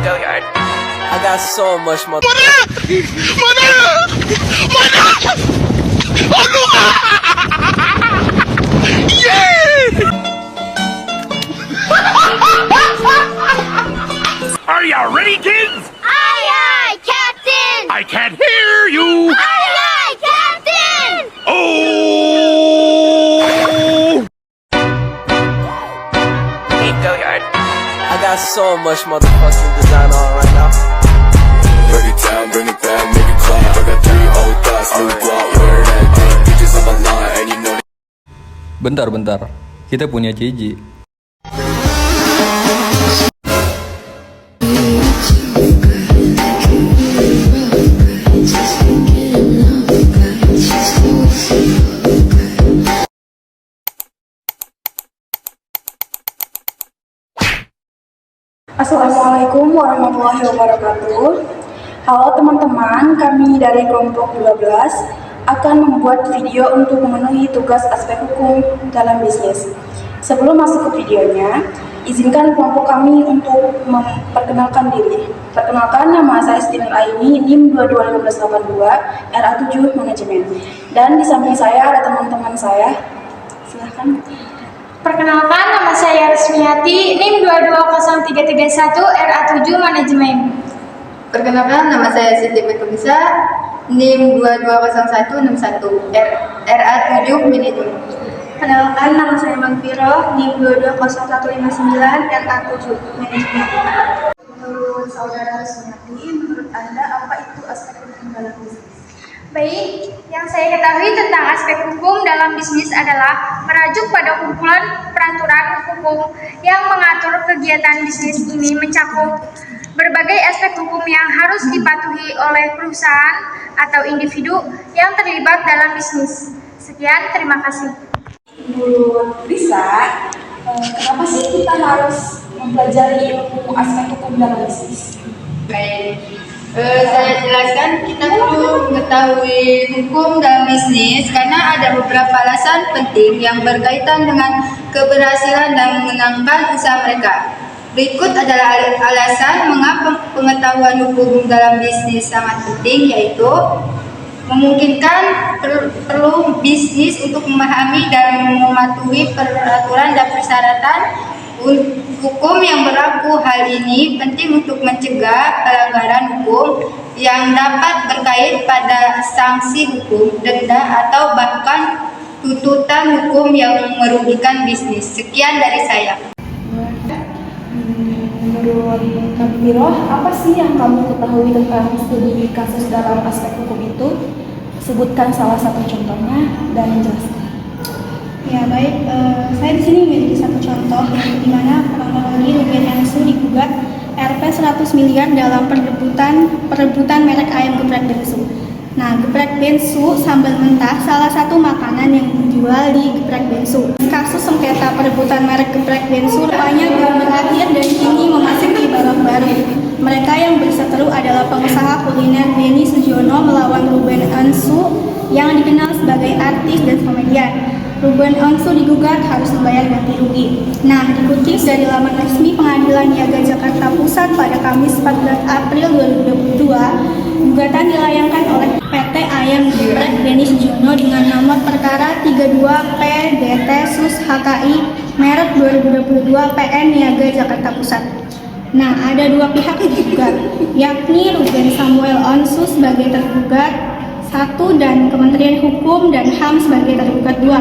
Go yard. I got so much more. Are ya ready, kids? Aye, aye, Captain! I can't hear you. Aye, aye, Captain! Oh! Go yard. I got so much motherfucking design on right now. Break it down, bring it back, make it clap. I got 3 old thoughts, new block, where that thing. Bitches on my line, and you know Bentar, kita punya Cici. Assalamualaikum warahmatullahi wabarakatuh. Halo teman-teman, kami dari kelompok 12 akan membuat video untuk memenuhi tugas aspek hukum dalam bisnis. Sebelum masuk ke videonya, izinkan kelompok kami untuk memperkenalkan diri. Perkenalkan, nama saya Siti Nur Aini, NIM 221582, RA7 Manajemen. Dan di samping saya ada teman-teman saya. Silahkan. Perkenalkan, nama saya Resmiati, NIM 220331, RA7 Manajemen. Perkenalkan, nama saya Siti Betumisa, NIM 220161, RA7 Manajemen. Perkenalkan, nama saya Magfiro, NIM 220159, RA7 Manajemen. Menurut saudara Resmiati, menurut Anda apa itu aspek hukum dalam bisnis? Baik, yang saya ketahui tentang aspek hukum dalam bisnis adalah merujuk pada kumpulan peraturan hukum yang mengatur kegiatan bisnis ini mencakup berbagai aspek hukum yang harus dipatuhi oleh perusahaan atau individu yang terlibat dalam bisnis. Sekian, terima kasih. Menurut Risa, kenapa sih kita harus mempelajari ilmu aspek hukum dalam bisnis? Baik, saya jelaskan, kita perlu mengetahui hukum dalam bisnis karena ada beberapa alasan penting yang berkaitan dengan keberhasilan dan menangkan usaha mereka. Berikut adalah alasan mengapa pengetahuan hukum dalam bisnis sangat penting, yaitu memungkinkan perlu bisnis untuk memahami dan mematuhi peraturan dan persyaratan hukum yang berlaku. Hal ini penting untuk mencegah pelanggaran hukum yang dapat berkait pada sanksi hukum, denda, atau bahkan tuntutan hukum yang merugikan bisnis. Sekian dari saya. Menurut Magfiro, apa sih yang kamu ketahui tentang studi kasus dalam aspek hukum itu? Sebutkan salah satu contohnya dan jelaskan. Ya baik, saya di sini memiliki satu contoh di mana kronologi Ruben Ensu digugat Rp 100 miliar dalam perebutan merek ayam geprek Bensu. Nah, geprek Bensu sambal mentah salah satu makanan yang dijual di geprek Bensu. Kasus sengketa perebutan merek geprek Bensu rupanya belum berakhir dan kini memasuki babak baru. Mereka yang berseteru adalah pengusaha kuliner Benny Sujono melawan Ruben Ensu yang dikenal sebagai artis dan komedian. Ruben Onsu digugat harus membayar ganti rugi. Nah, dikutip dari laman resmi Pengadilan Niaga Jakarta Pusat pada Kamis 14 April 2022, gugatan dilayangkan oleh PT Ayam Geprek Benny Sujono dengan nomor perkara 32 PDT Sus HKI Merek 2022 PN Niaga Jakarta Pusat. Nah, ada dua pihak yang digugat, yakni Ruben Samuel Onsu sebagai tergugat 1 dan Kementerian Hukum dan HAM sebagai tergugat 2.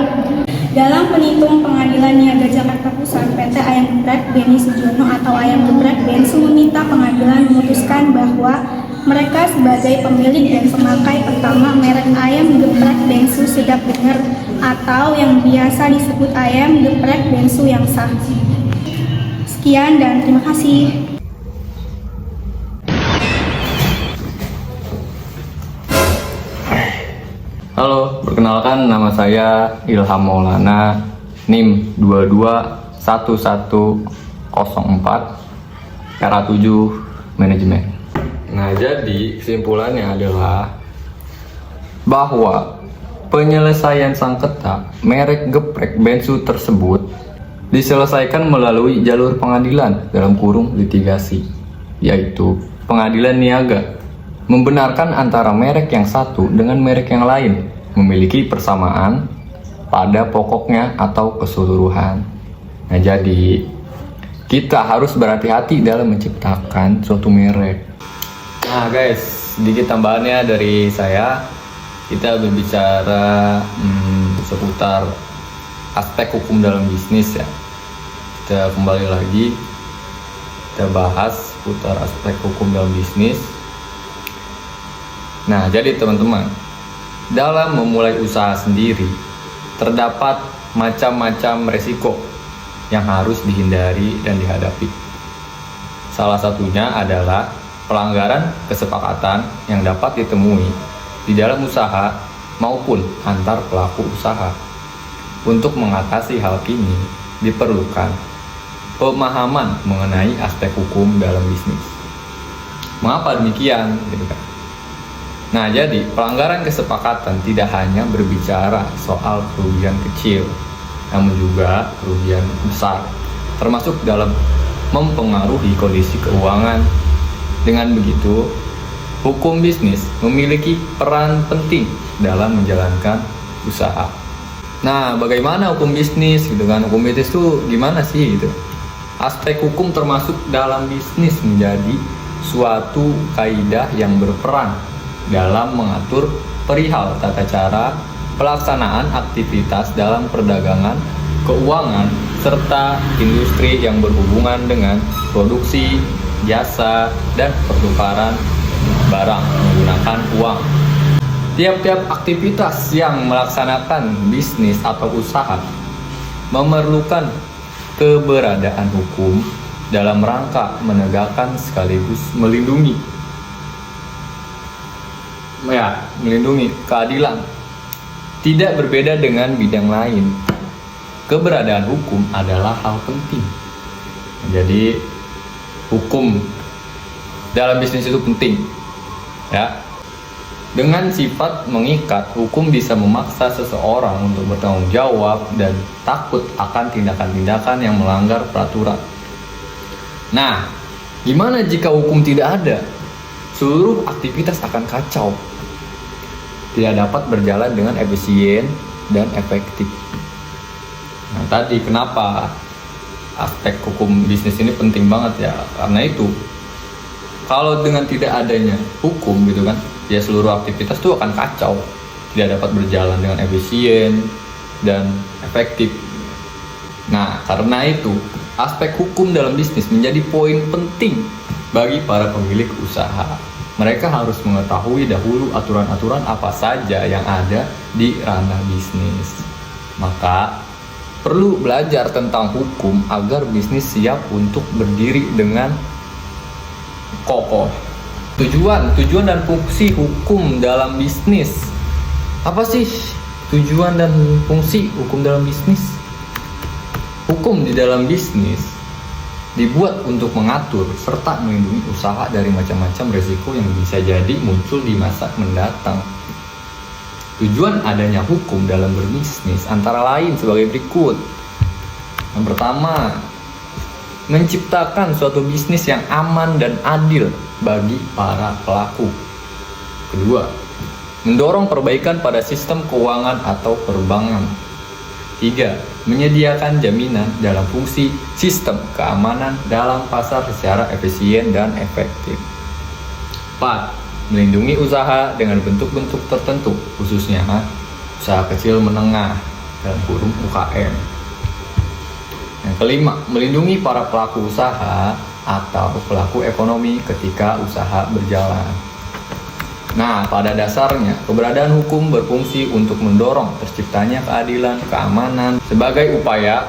Dalam petitum Pengadilan Niaga Jakarta Pusat, PT Ayam Geprek Benny Sujono atau Ayam Geprek Bensu meminta pengadilan memutuskan bahwa mereka sebagai pemilik dan pemakai pertama merek Ayam Geprek Bensu Sedap Denger atau yang biasa disebut Ayam Geprek Bensu yang sah. Sekian dan terima kasih. Halo, perkenalkan nama saya Ilham Maulana, NIM 221104, RA7 Manajemen. Nah, jadi kesimpulannya adalah bahwa penyelesaian sengketa merek geprek Bensu tersebut diselesaikan melalui jalur pengadilan dalam kurung litigasi. yaitu pengadilan niaga, membenarkan antara merek yang satu dengan merek yang lain memiliki persamaan pada pokoknya atau keseluruhan. Nah, jadi kita harus berhati-hati dalam menciptakan suatu merek. Nah guys, sedikit tambahannya dari saya, kita berbicara seputar aspek hukum dalam bisnis ya. Kita kembali lagi, kita bahas seputar aspek hukum dalam bisnis. Nah, jadi teman-teman, dalam memulai usaha sendiri, terdapat macam-macam resiko yang harus dihindari dan dihadapi. Salah satunya adalah pelanggaran kesepakatan yang dapat ditemui di dalam usaha maupun antar pelaku usaha. Untuk mengatasi hal ini, diperlukan pemahaman mengenai aspek hukum dalam bisnis. Mengapa demikian? Gitu kan? Nah, jadi pelanggaran kesepakatan tidak hanya berbicara soal kerugian kecil, namun juga kerugian besar, termasuk dalam mempengaruhi kondisi keuangan. Dengan begitu, hukum bisnis memiliki peran penting dalam menjalankan usaha. Nah, bagaimana hukum bisnis gitu kan? Hukum bisnis itu gimana sih gitu? Aspek hukum termasuk dalam bisnis menjadi suatu kaidah yang berperan dalam mengatur perihal tata cara pelaksanaan aktivitas dalam perdagangan, keuangan, serta industri yang berhubungan dengan produksi, jasa, dan pertukaran barang menggunakan uang. Tiap-tiap aktivitas yang melaksanakan bisnis atau usaha memerlukan keberadaan hukum dalam rangka menegakkan sekaligus melindungi keadilan. Tidak berbeda dengan bidang lain, keberadaan hukum adalah hal penting. Jadi hukum dalam bisnis itu penting ya. Dengan sifat mengikat, hukum bisa memaksa seseorang untuk bertanggung jawab dan takut akan tindakan-tindakan yang melanggar peraturan. Nah, gimana jika hukum tidak ada? Seluruh aktivitas akan kacau, tidak dapat berjalan dengan efisien dan efektif. Nah, tadi kenapa aspek hukum bisnis ini penting banget ya? Karena itu, kalau dengan tidak adanya hukum gitu kan, ya seluruh aktivitas itu akan kacau, tidak dapat berjalan dengan efisien dan efektif. Nah, karena itu aspek hukum dalam bisnis menjadi poin penting bagi para pemilik usaha. Mereka harus mengetahui dahulu aturan-aturan apa saja yang ada di ranah bisnis. Maka perlu belajar tentang hukum agar bisnis siap untuk berdiri dengan kokoh. Tujuan dan fungsi hukum dalam bisnis. Apa sih tujuan dan fungsi hukum dalam bisnis? Hukum di dalam bisnis dibuat untuk mengatur serta melindungi usaha dari macam-macam risiko yang bisa jadi muncul di masa mendatang. Tujuan adanya hukum dalam berbisnis antara lain sebagai berikut. Yang pertama, menciptakan suatu bisnis yang aman dan adil bagi para pelaku. Kedua, mendorong perbaikan pada sistem keuangan atau perbankan. Tiga, menyediakan jaminan dalam fungsi sistem keamanan dalam pasar secara efisien dan efektif. 4. Melindungi usaha dengan bentuk-bentuk tertentu, khususnya usaha kecil menengah dalam kurung UKM. Yang kelima, melindungi para pelaku usaha atau pelaku ekonomi ketika usaha berjalan. Nah, pada dasarnya, keberadaan hukum berfungsi untuk mendorong terciptanya keadilan, keamanan, sebagai upaya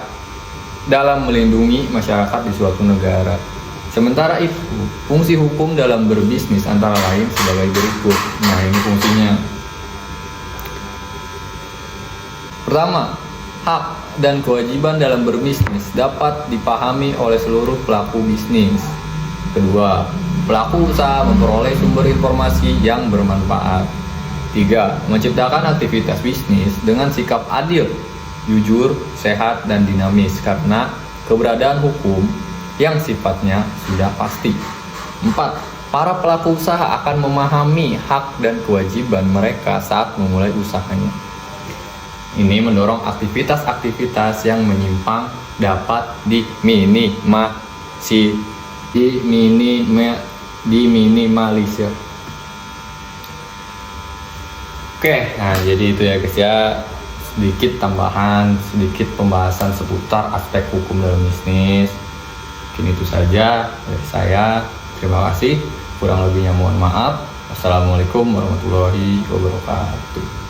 dalam melindungi masyarakat di suatu negara. Sementara itu, fungsi hukum dalam berbisnis antara lain sebagai berikut. Nah, ini fungsinya. Pertama, hak dan kewajiban dalam berbisnis dapat dipahami oleh seluruh pelaku bisnis. Kedua, pelaku usaha memperoleh sumber informasi yang bermanfaat. 3. Menciptakan aktivitas bisnis dengan sikap adil, jujur, sehat, dan dinamis karena keberadaan hukum yang sifatnya sudah pasti. 4. Para pelaku usaha akan memahami hak dan kewajiban mereka saat memulai usahanya. Ini mendorong aktivitas-aktivitas yang menyimpang dapat diminimalisir. Oke, nah jadi itu ya guys ya, sedikit tambahan, sedikit pembahasan seputar aspek hukum dalam bisnis. Mungkin itu saja dari saya. Terima kasih. Kurang lebihnya mohon maaf. Wassalamualaikum warahmatullahi wabarakatuh.